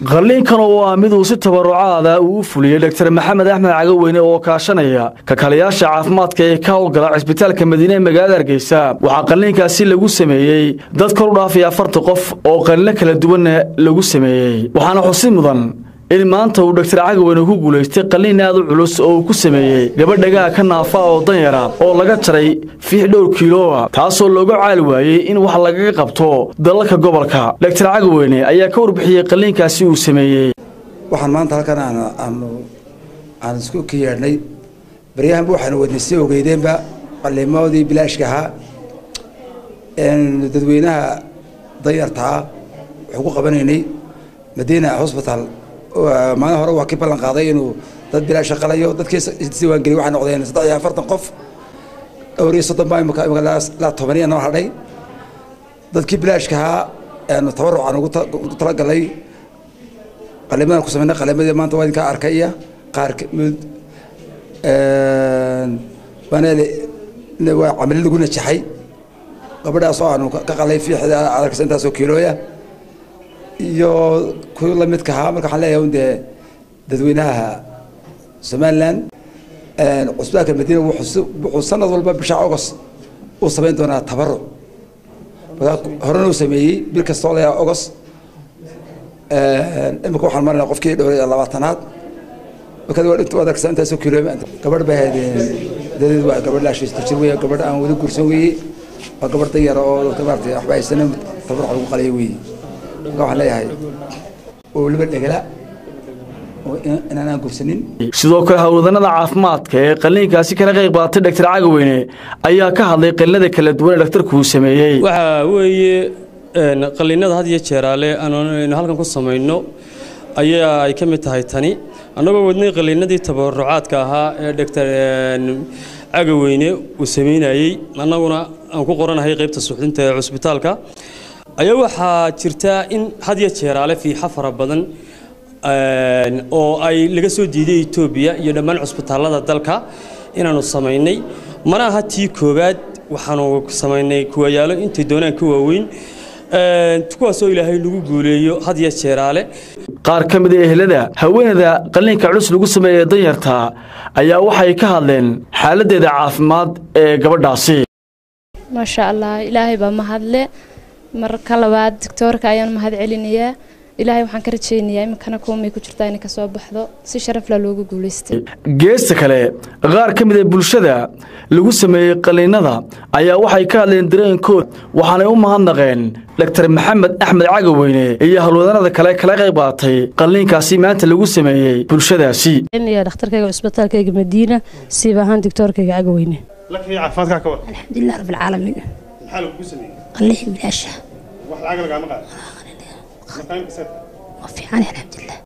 qalliinkan oo ah mid uu si tabarucaad ah u fuliyay Dr. Maxamed Axmed Cagaweyne oo kaashanaya ka kaliyaasha caafimaadka ee ka howlgala Cisbitaalka Madiina ee magaalada Hargeysa waxa qalliinkaasi lagu sameeyay dad kor u dhaafay 40 qof oo qalliin kala duwan lagu sameeyay waxaana xusid mudan in maanta uu Dr. Cagaweyne ku guuleystay qalliin aad u culus oo uu ku sameeyay gabadhaga ka naafa oo danyara oo laga jaray fiix dhowr kiilo taasoo looga caal waayay in wax laga qabto dalalka gobolka Dr. Cagaweyne ayaa ka warbixiyay qalliinkaasi uu sameeyay waxaan maanta halkan aan isku kiyaarnay bariyahan waxaan wadnay ogeydeenba qalliimadii bilaashka ahaa dadweynaha danyarta wuxuu ku qabanaynay Madiina Hospital maalin hore waa ka ballan qaaday inuu dad bilaash shaqalayo dadkiisa diiwaan geli waxaan noqdeen 40 qof awriiso baa imka la 10 noo hadhay dadkii bilaashka ahaa tabarucan ugu talagalay qalliimada ku sameeyay qalliimadii maanta waa idinka arkaya qaar mid banale waa amal lagu najaxay gabadhaas oo aanu ka qalay fiixda aragsan intaas oo kiilooya iyo kuwa la midka ah marka waxaan leeyahay dadweynaha Somaliland Cisbitaalka Madiina wuxuu sanad walba bisha August uu sameyn doonaa tabaruc horena uu sameeyay bil kasta oo August imika waxaan marnaa qofkii dhowr 20aad wakada waa inta adag intaas oo kiiloometer gabadh baa dadid waa gabadh la shaqeysto jirway gabadh aan wada gursan weeyay waa gabadh dayar oo tabartay waxba aysan tabaruc lagu qalay weeyay waxaan leeyahay oo liba dhagala oo inaan gursanin sidoo kale hawlwadanada caafimaadka ee qalliinkaasi kala qayb qaatay Dr. Cagaweyne ayaa ka hadlay qalliinada kala duwan ee dhakhtarku uu sameeyay waxa weeye qalliinada had iyo jeeraale aan halkan ku sameeyno ayaa ay ka mid tahay tani annagoo wadnay qalliinadii tabarucaadka ahaa ee Dr. Cagaweyne uu sameeyay annaguna aan ku qoranahay qaybta suuxdinta ee cisbitaalka ayaa waxaa jirta in had iyo jeeraale fiixa fara badan oo ay laga soo diiday Itoobiya iyo dhammaan cisbitaalada dalka inaanu sameeynay mana aha tii koobaad waxaanu sameeynay kuwa yaalo intii doonaan ku waaweyn kuwaasoo Ilaahay lagu guuleeyo had iyo jeeraale qaar ka mid ah ehelada haweenada qalliinka culus lagu sameeyay danyarta ayaa waxay ka hadleen xaaladeeda caafimaad ee gabadhaasi ma sha Allah Ilaahay ba mahadle marka labaad doctorka ayaan mahad celinayaa Ilaahay waxaan ka rajaynayaa imkana koomay ku jirtaa in ka soo baxdo si sharaf la loogu guuleystay geesta kale qaar ka mid ah bulshada lagu sameeyay qalliinada ayaa waxay ka hadleen dareenkooda waxaanay u mahadnaqeen Dr. Maxamed Axmed Cagaweyne iyo hawlwadanada kale kala qayb qaatay qalliinkaasi maanta lagu sameeyay bulshadaasi in dhakhtarkayga Cisbitaalka Madiina siibahan doctorkayga Cagaweyne لكن عفاتك كور الحمد لله رب العالمين حلو كوسمي قليل بلاشه واحد عقلك عم قاعد ما كان كسر وفي عني الحمد لله.